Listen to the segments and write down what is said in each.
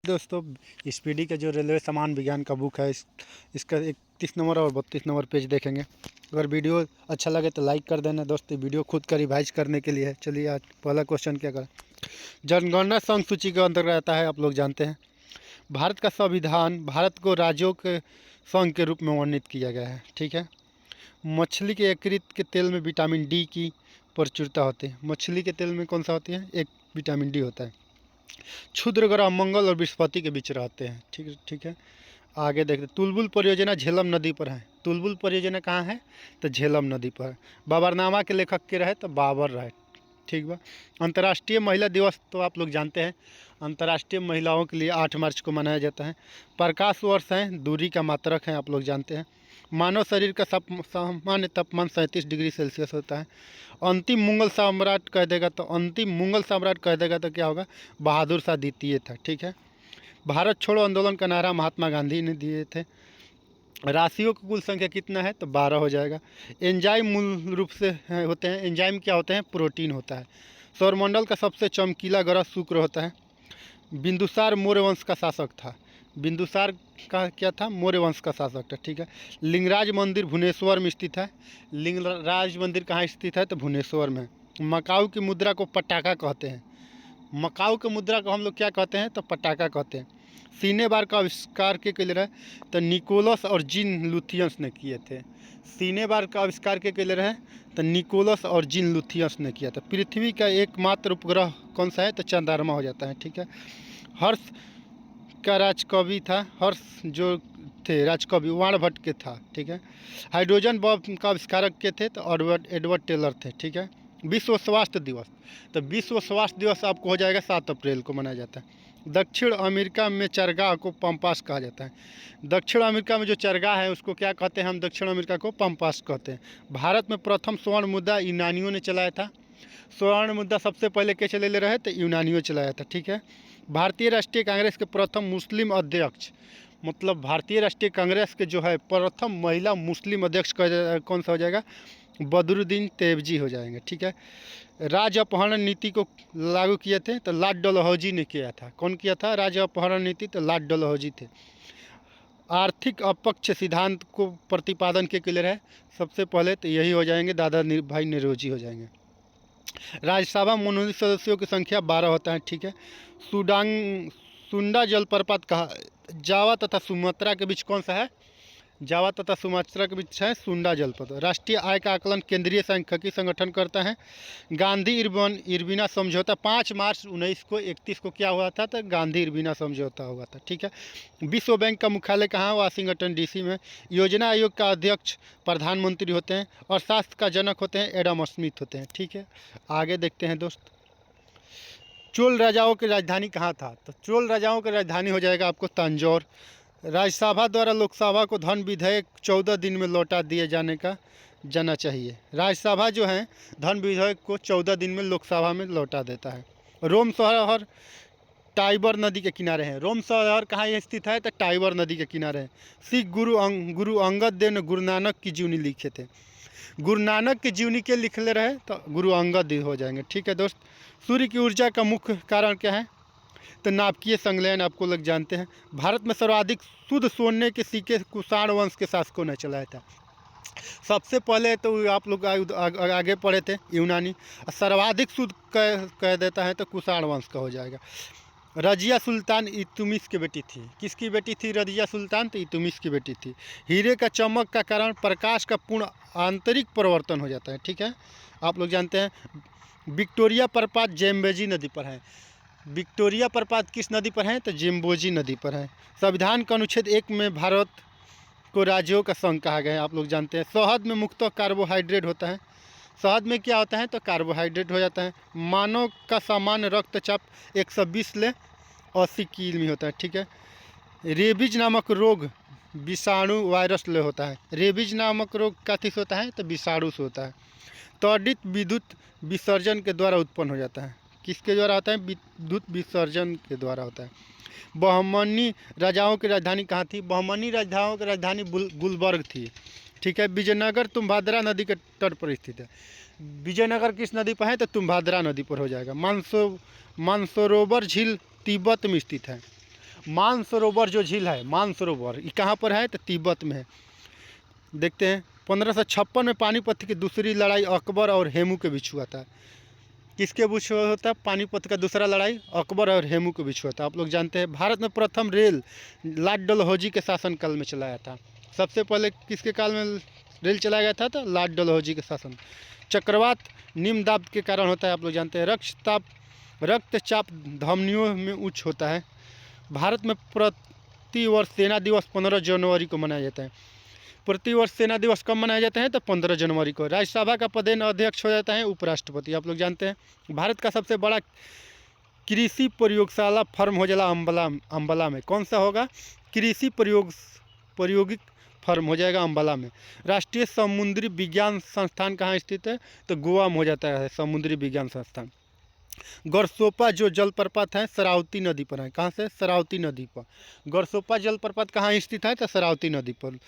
दोस्तों, स्पीडी का जो रेलवे सामान विज्ञान का बुक है इसका 31 नंबर और 32 नंबर पेज देखेंगे। अगर वीडियो अच्छा लगे तो लाइक कर देना दोस्तों। वीडियो खुद का रिवाइज करने के लिए है। चलिए आज पहला क्वेश्चन क्या करें। जनगणना संघ सूची के अंतर्गत आता है, आप लोग जानते हैं। भारत का संविधान भारत को राज्यों के संघ के रूप में वर्णित किया गया है, ठीक है। मछली के यकृत के तेल में विटामिन डी की प्रचुरता होती है। मछली के तेल में कौन सा होती है? एक विटामिन डी होता है। क्षुद्र ग्रह मंगल और बृहस्पति के बीच रहते हैं, ठीक है। आगे देखते, तुलबुल परियोजना झेलम नदी पर है। तुलबुल परियोजना कहाँ है? तो झेलम नदी पर है। बाबरनामा के लेखक के रहे तो बाबर रहे, ठीक बा। अंतर्राष्ट्रीय महिला दिवस तो आप लोग जानते हैं, अंतर्राष्ट्रीय महिलाओं के लिए 8 मार्च को मनाया जाता है। प्रकाश वर्ष है, दूरी का मात्रक है, आप लोग जानते हैं। मानव शरीर का सामान्य तापमान 37 डिग्री सेल्सियस होता है। अंतिम मुगल सम्राट कह देगा तो क्या होगा? बहादुर शाह द्वितीय था, ठीक है। भारत छोड़ो आंदोलन का नारा महात्मा गांधी ने दिए थे। राशियों की कुल संख्या कितना है? तो 12 हो जाएगा। एंजाइम मूल रूप से होते हैं, एंजाइम क्या होते हैं? प्रोटीन होता है। सौरमंडल का सबसे चमकीला ग्रह शुक्र होता है। बिंदुसार मौर्य वंश का शासक था। बिंदुसार का क्या था? मौर्य वंश का शासक था, ठीक है। लिंगराज मंदिर भुवनेश्वर में स्थित है। लिंगराज मंदिर कहाँ स्थित है? तो भुवनेश्वर में। मकाऊ की मुद्रा को पटाखा कहते हैं। मकाऊ की मुद्रा को हम लोग क्या कहते हैं? तो पटाखा कहते हैं। सीने बार का आविष्कार के लिए रहे तो निकोलस और जीन लुथियंस ने किए थे। सीने बार का आविष्कार के लिए रहे तो निकोलस और जीन लुथियंस ने किया था। पृथ्वी का एकमात्र उपग्रह कौन सा है? तो चंद्रमा हो जाता है, ठीक है। हर्ष का राजकवि था। हर्ष जो थे राजकवि वाणभट्ट के था, ठीक है। हाइड्रोजन बम का आविष्कारक के थे तो एडवर्ड टेलर थे, ठीक है। विश्व स्वास्थ्य दिवस, तो विश्व स्वास्थ्य दिवस आपको हो जाएगा 7 अप्रैल को मनाया जाता है। दक्षिण अमेरिका में चरगाह को पम्पास कहा जाता है। दक्षिण अमेरिका में जो चरगाह है उसको क्या कहते हैं? हम दक्षिण अमेरिका को पम्पास कहते हैं। भारत में प्रथम स्वर्ण मुद्रा यूनानियों ने चलाया था। स्वर्ण मुद्रा सबसे पहले के चले ले रहे थे? यूनानियों चलाया था, ठीक है। भारतीय राष्ट्रीय कांग्रेस के प्रथम मुस्लिम अध्यक्ष, मतलब भारतीय राष्ट्रीय कांग्रेस के जो है प्रथम महिला मुस्लिम अध्यक्ष कौन सा हो जाएगा? बदरुद्दीन तैयबजी हो जाएंगे, ठीक है। राज्य अपहरण नीति को लागू किए थे तो लॉर्ड डलहौजी ने किया था। कौन किया था राज्य अपहरण नीति? तो लॉर्ड डलहौजी थे। आर्थिक अपक्ष सिद्धांत को प्रतिपादन के लिए रहे सबसे पहले तो यही हो जाएंगे, दादा भाई नेहरूजी हो जाएंगे। राज्यसभा मनोनीत सदस्यों की संख्या 12 होता है, ठीक है। सुंडा जलप्रपात कहा जावा तथा सुमात्रा के बीच कौन सा है? जावा तथा सुमात्रा के बीच है सुंडा जलप्रपात। राष्ट्रीय आय का आकलन केंद्रीय सांख्यिकी संगठन करता है। गांधी इरविना समझौता 5 मार्च 1931 को क्या हुआ था? तो गांधी इरविना समझौता हुआ था, ठीक है। विश्व बैंक का मुख्यालय कहाँ? वाशिंगटन डीसी में। योजना आयोग का अध्यक्ष प्रधानमंत्री होते हैं और शास्त्र का जनक होते हैं एडम स्मिथ होते हैं, ठीक है। आगे देखते हैं दोस्त, चोल राजाओं की राजधानी कहाँ था? तो चोल राजाओं की राजधानी हो जाएगा आपको तंजौर। राज्यसभा द्वारा लोकसभा को धन विधेयक 14 दिन में लौटा दिए जाना चाहिए। राज्यसभा जो है धन विधेयक को 14 दिन में लोकसभा में लौटा देता है। रोम शहर टाइबर नदी के किनारे है। रोम शहर कहाँ स्थित है? तो टाइबर नदी के किनारे है। सिख गुरु अंगद देव ने गुरु नानक की जीवनी लिखे थे। गुरु नानक की जीवनी के लिखले रहे तो गुरु अंगद देव हो जाएंगे, ठीक है दोस्त। सूर्य की ऊर्जा का मुख्य कारण क्या है? तो नाभिकीय संलयन, आपको लोग जानते हैं। भारत में सर्वाधिक शुद्ध सोने के सिक्के कुषाण वंश के शासकों ने चलाया था। सबसे पहले तो आप लोग आगे पढ़े थे यूनानी। सर्वाधिक शुद्ध कह देता है तो कुषाण वंश का हो जाएगा। रजिया सुल्तान इल्तुतमिश की बेटी थी। किसकी बेटी थी रजिया सुल्तान? तो इल्तुतमिश की बेटी थी। हीरे का चमक का कारण प्रकाश का पूर्ण आंतरिक परिवर्तन हो जाता है, ठीक है। आप लोग जानते हैं विक्टोरिया प्रपात जेम्बेजी नदी पर है। विक्टोरिया प्रपात किस नदी पर है? तो जेम्बोजी नदी पर है। संविधान का अनुच्छेद 1 में भारत को राज्यों का संघ कहा गया है, आप लोग जानते हैं। शहद में मुख्यतः कार्बोहाइड्रेट होता है। शहद में क्या होता है? तो कार्बोहाइड्रेट हो जाता है। मानव का सामान्य रक्तचाप 120 ले 80 किमी होता है, ठीक है। रेबीज नामक रोग विषाणु वायरस ले होता है। रेबीज नामक रोग किस से होता है? तो विषाणु से होता है। त्वरित विद्युत विसर्जन के द्वारा उत्पन्न हो जाता है। किसके द्वारा होता है? विद्युत विसर्जन के द्वारा होता है। बहमनी राजाओं की राजधानी कहाँ थी? बहमनी राजाओं की राजधानी गुलबर्ग थी, ठीक है। विजयनगर तुम्भाद्रा नदी के तट पर स्थित है। विजयनगर किस नदी पर है? तो तुम्भाद्रा नदी पर हो जाएगा। मानसरोवर झील तिब्बत में स्थित है। मानसरोवर जो झील है, मानसरोवर ये कहाँ पर है? तो तिब्बत में है। देखते हैं 1556 में पानीपत की दूसरी लड़ाई अकबर और हेमू के बीच हुआ था। किसके बीच होता है? पानीपत का दूसरा लड़ाई अकबर और हेमू के बीच हुआ था। आप लोग जानते हैं भारत में प्रथम रेल लॉर्ड डलहौजी के शासनकाल में चलाया था। सबसे पहले किसके काल में रेल चलाया गया था? तो लॉर्ड डलहौजी के शासन। चक्रवात निम्न दाब के कारण होता है। आप लोग जानते हैं रक्तचाप धमनियों में उच्च होता है। भारत में प्रति वर्ष सेना दिवस 15 जनवरी को मनाया जाता है। प्रति वर्ष सेना दिवस कब मनाया जाता है? तो 15 जनवरी को। राज्यसभा का पदेन अध्यक्ष हो जाता है उपराष्ट्रपति। आप लोग जानते हैं भारत का सबसे बड़ा कृषि प्रयोगशाला फर्म हो जाला अम्बाला में। कौन सा होगा? कृषि प्रयोगिक फर्म हो जाएगा अम्बाला में। राष्ट्रीय समुद्री विज्ञान संस्थान कहाँ स्थित है? तो गोवा में हो जाता है समुद्री विज्ञान संस्थान। गरसोपा जो जलप्रपात है शरावती नदी पर है। कहाँ से? शरावती नदी पर। गरसोपा जलप्रपात कहाँ स्थित है? तो शरावती नदी पर।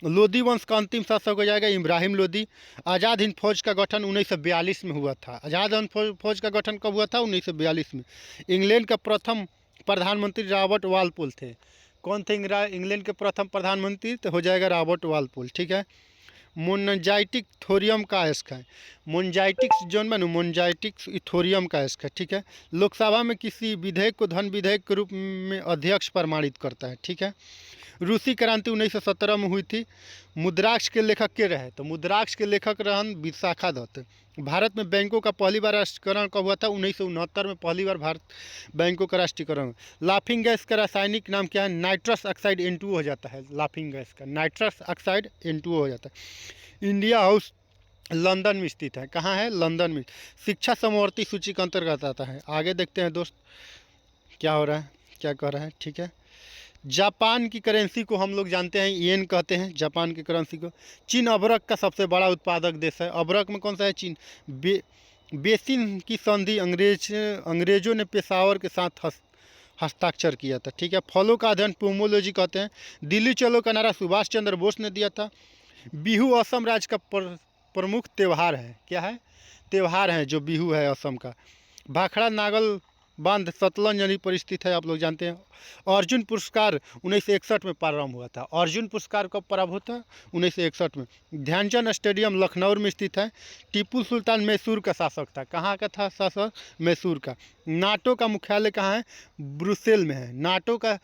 लोधी वंश का अंतिम शासक हो जाएगा इब्राहिम लोधी। आज़ाद हिंद फौज का गठन 1942 में हुआ था। आज़ाद हिंद फौज का गठन कब हुआ था? 1942 में। इंग्लैंड का प्रथम प्रधानमंत्री रॉबर्ट वालपोल थे। कौन थे इंग्लैंड के प्रथम प्रधानमंत्री? तो हो जाएगा रॉबर्ट वालपोल। ठीक है। मोनजाइटिक थोरियम का अयस्क है। मोनजाइटिक्स जोन में मोनजाइटिक्स थोरियम का अयस्क है। ठीक है। लोकसभा में किसी विधेयक को धन विधेयक के रूप में अध्यक्ष प्रमाणित करता है। ठीक है। रूसी क्रांति 1917 में हुई थी। मुद्राक्ष के लेखक के रहे? तो मुद्राक्ष के लेखक रहन विशाखा दत्त। भारत में बैंकों का पहली बार राष्ट्रीयकरण कब हुआ था? 1969 में पहली बार भारत बैंकों का राष्ट्रीयकरण। लाफिंग गैस का रासायनिक नाम क्या है? नाइट्रस ऑक्साइड N2 हो जाता है। लाफिंग गैस का नाइट्रस ऑक्साइड N2 हो जाता है। इंडिया हाउस लंदन में स्थित है। कहाँ है? लंदन में। शिक्षा समवर्ती सूची के अंतर्गत आता है। आगे देखते हैं दोस्त क्या हो रहा है, क्या कह रहा है। ठीक है। जापान की करेंसी को हम लोग जानते हैं येन कहते हैं, जापान की करेंसी को। चीन अभ्रक का सबसे बड़ा उत्पादक देश है। अभ्रक में कौन सा है? चीन। बेसिन की संधि अंग्रेजों ने पेशावर के साथ हस्ताक्षर किया था। ठीक है। फलों का अध्ययन पोमोलॉजी कहते हैं। दिल्ली चलो का नारा सुभाष चंद्र बोस ने दिया था। बिहू असम राज्य का प्रमुख त्यौहार है। क्या है? त्यौहार है जो बिहू है असम का। भाखड़ा नागल बांध सतलज नदी पर स्थित है। आप लोग जानते हैं। अर्जुन पुरस्कार 1961 में प्रारंभ हुआ था। अर्जुन पुरस्कार कब प्रारंभ होता है? 1961 में। ध्यानचंद स्टेडियम लखनऊ में स्थित है। टीपू सुल्तान मैसूर का शासक था। कहाँ का था शासक? मैसूर का। नाटो का मुख्यालय कहाँ है? ब्रुसेल में है। नाटो का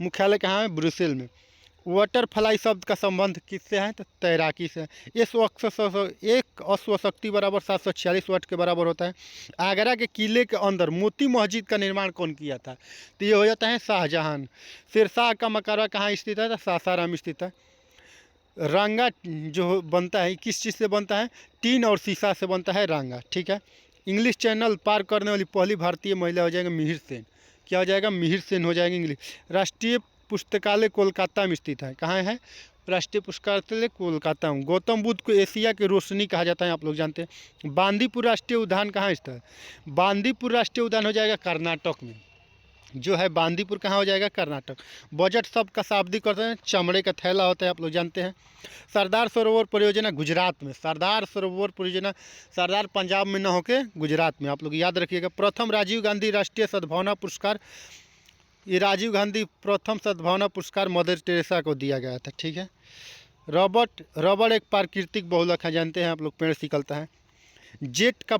मुख्यालय कहाँ है? ब्रुसेल में। वाटरफ्लाई शब्द का संबंध किससे है? तो तैराकी से। एक अश्वशक्ति बराबर 746 वाट के बराबर होता है। आगरा के किले के अंदर मोती मस्जिद का निर्माण कौन किया था? तो ये हो जाता है शाहजहां। शेरशाह का मकबरा कहाँ स्थित है? तो सासाराम स्थित है। रांगा जो बनता है किस चीज़ से बनता है? टीन और शीशा से बनता है रांगा। ठीक है। इंग्लिश चैनल पार करने वाली पहली भारतीय महिला हो जाएगी मिहिर सेन। क्या हो जाएगा? मिहिर सेन हो जाएगी इंग्लिश। राष्ट्रीय पुस्तकालय कोलकाता में स्थित है। कहाँ है? राष्ट्रीय पुस्तकालय कोलकाता में। गौतम बुद्ध को एशिया की रोशनी कहा जाता है। आप लोग जानते हैं। बांदीपुर राष्ट्रीय उद्यान कहाँ स्थित है? बांदीपुर राष्ट्रीय उद्यान हो जाएगा कर्नाटक में। जो है बांदीपुर कहाँ हो जाएगा? कर्नाटक। बजट शब्द का शाब्दिक अर्थ है चमड़े का थैला होता है। आप लोग जानते हैं। सरदार सरोवर परियोजना गुजरात में। सरदार सरोवर परियोजना सरदार पंजाब में न होके गुजरात में। आप लोग याद रखिएगा। प्रथम राजीव गांधी राष्ट्रीय सद्भावना पुरस्कार, ये राजीव गांधी प्रथम सद्भावना पुरस्कार मदर टेरेसा को दिया गया था। ठीक है। रबड़ एक प्राकृतिक बहुलक है, जानते हैं आप लोग, पेड़ से निकलता है। जेट का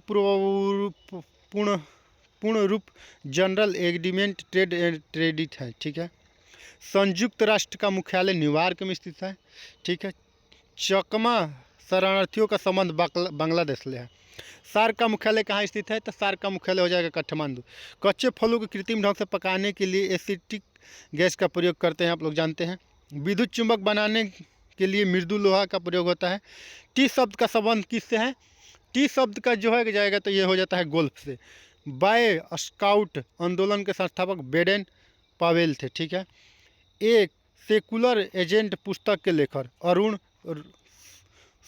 पूर्ण रूप general agreement trade and credit है। ठीक है। संयुक्त राष्ट्र का मुख्यालय न्यूयॉर्क में स्थित है। ठीक है। चकमा शरणार्थियों का संबंध बांग्लादेश से है। सार्क का मुख्यालय कहाँ स्थित है? तो सार्क का मुख्यालय हो जाएगा काठमांडू। कच्चे फलों को कृत्रिम ढंग से पकाने के लिए एसिटिक गैस का प्रयोग करते हैं। आप लोग जानते हैं। विद्युत चुंबक बनाने के लिए मृदु लोहा का प्रयोग होता है। टी शब्द का संबंध किससे है? टी शब्द का जो है जाएगा तो ये हो जाता है गोल्फ से। बाय स्काउट आंदोलन के संस्थापक बेडेन पावेल थे। ठीक है। एक सेकुलर एजेंट पुस्तक के लेखक अरुण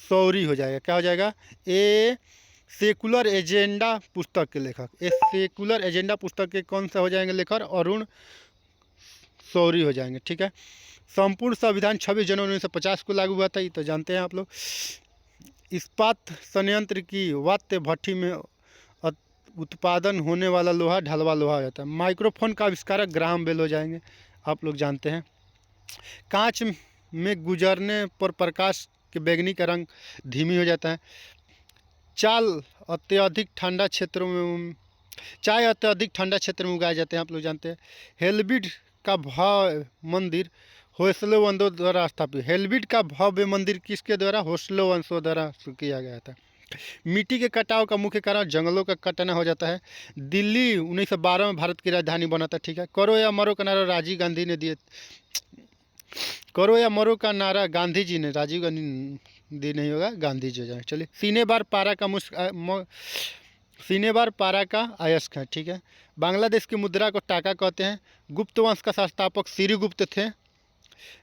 शौरी हो जाएगा। क्या हो जाएगा? ए सेकुलर एजेंडा पुस्तक के लेखक। ए सेकुलर एजेंडा पुस्तक के कौन सा हो जाएंगे लेखक? अरुण शौरी हो जाएंगे। ठीक है। संपूर्ण संविधान 26 जनवरी 1950 को लागू हुआ था। ये तो जानते हैं आप लोग। इस्पात संयंत्र की वात्य भट्ठी में उत्पादन होने वाला लोहा ढलवा लोहा हो जाता है। माइक्रोफोन का आविष्कारक ग्राहम बेल हो जाएंगे। आप लोग जानते हैं। कांच में गुजरने पर प्रकाश के बैंगनी का रंग धीमी हो जाता है। चाय अत्यधिक ठंडा क्षेत्रों में उगाए जाते हैं, आप लोग जानते हैं। हेल्बिड का भव्य मंदिर होस्लो वंशों द्वारा स्थापित। हेल्बिड का भव्य मंदिर किसके द्वारा? होस्लो वंशों द्वारा किया गया था। मिट्टी के कटाव का मुख्य कारण जंगलों का कटना हो जाता है। दिल्ली 1912 में भारत की राजधानी बना था, ठीक है। करो या मरो का नारा राजीव गांधी ने दिए। करो या मरो का नारा गांधी जी ने, राजीव गांधी नहीं होगा, गांधी जी जाए। चलिए, सीने बार पारा का अयस्क है, ठीक है। बांग्लादेश की मुद्रा को टाका कहते हैं। गुप्त वंश का संस्थापक श्रीगुप्त थे।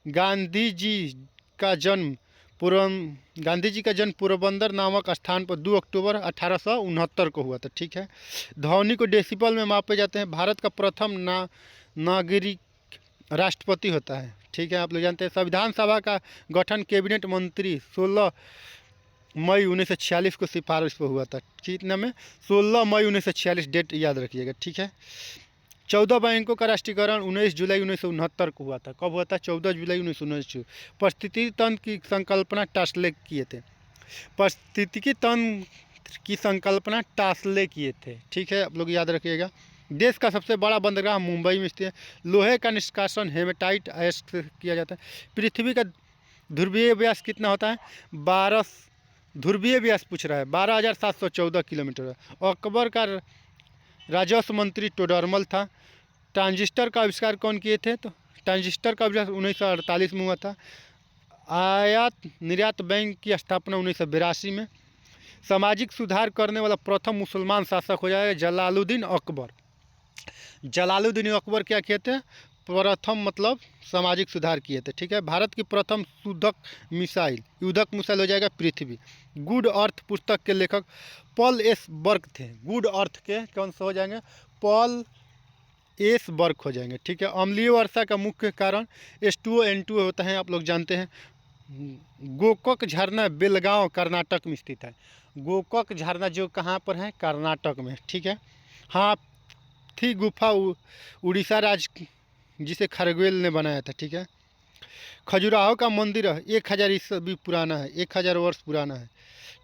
गांधी जी का जन्म पोरबंदर नामक स्थान पर 2 अक्टूबर 1869 को हुआ था, ठीक है। ध्वनि को डेसिबल में मापे जाते हैं। भारत का प्रथम नागरिक राष्ट्रपति होता है, ठीक है, आप लोग जानते हैं। संविधान सभा का गठन कैबिनेट मंत्री 16 मई 1946 को सिफारिश पर हुआ था। कितने में? 16 मई 1946, डेट याद रखिएगा, ठीक है। 14 बैंकों का राष्ट्रीयकरण 19 जुलाई 1969 को हुआ था। कब हुआ था? 14 जुलाई 1969। पारिस्थितिकी तंत्र की संकल्पना टास्ले किए थे। पारिस्थितिकी तंत्र की संकल्पना टास्ले किए थे, ठीक है, आप लोग याद रखिएगा। देश का सबसे बड़ा बंदरगाह मुंबई में स्थित है। लोहे का निष्कासन हेमेटाइट अयस्क से किया जाता है। पृथ्वी का ध्रुवीय व्यास कितना होता है? 12 ध्रुवीय व्यास पूछ रहा है, 12,714 किलोमीटर है। अकबर का राजस्व मंत्री टोडरमल था। ट्रांजिस्टर का आविष्कार कौन किए थे? तो ट्रांजिस्टर का आविष्कार 1948 में हुआ था। आयात निर्यात बैंक की स्थापना 1982 में। सामाजिक सुधार करने वाला प्रथम मुसलमान शासक हो जाएगा जलालुद्दीन अकबर। जलालुद्दीन अकबर क्या किए थे? प्रथम मतलब सामाजिक सुधार किए थे, ठीक है। भारत की प्रथम युद्धक मिसाइल हो जाएगा पृथ्वी। गुड अर्थ पुस्तक के लेखक पॉल एस बर्क थे। गुड अर्थ के कौन से हो जाएंगे? पॉल एस बर्क हो जाएंगे, ठीक है। अम्लीय वर्षा का मुख्य कारण H2O N2 होता है, आप लोग जानते हैं। गोकक झरना बेलगांव कर्नाटक में स्थित है। गोकक झरना जो कहाँ पर है? कर्नाटक में, ठीक है। हाथी गुफा उड़ीसा राज्य जिसे खरगोल ने बनाया था, ठीक है। खजुराहो का मंदिर 1000 ईस्वी पुराना है, 1000 वर्ष पुराना है,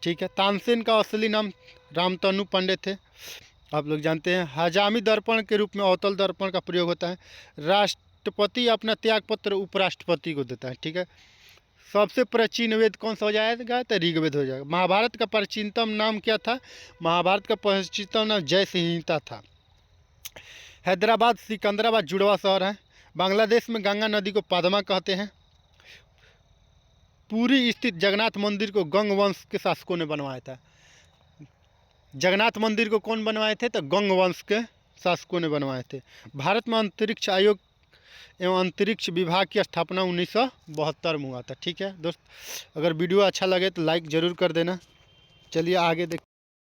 ठीक है। तानसेन का असली नाम रामतनु पांडे थे, आप लोग जानते हैं। हजामी दर्पण के रूप में अवतल दर्पण का प्रयोग होता है। राष्ट्रपति अपना त्यागपत्र उपराष्ट्रपति को देता है, ठीक है। सबसे प्राचीन वेद कौन सा हो जाएगा? तो ऋग्वेद हो जाएगा। महाभारत का प्राचीनतम नाम क्या था? महाभारत का प्राचीनतम नाम जय संहिता था। हैदराबाद सिकंदराबाद जुड़वा शहर है। बांग्लादेश में गंगा नदी को पद्मा कहते हैं। पुरी स्थित जगन्नाथ मंदिर को गंग वंश के शासकों ने बनवाया था। जगन्नाथ मंदिर को कौन बनवाए थे? तो गंग वंश के शासकों ने बनवाए थे। भारत में अंतरिक्ष आयोग एवं अंतरिक्ष विभाग की स्थापना 1972 में हुआ था, ठीक है दोस्त। अगर वीडियो अच्छा लगे तो लाइक ज़रूर कर देना। चलिए आगे देख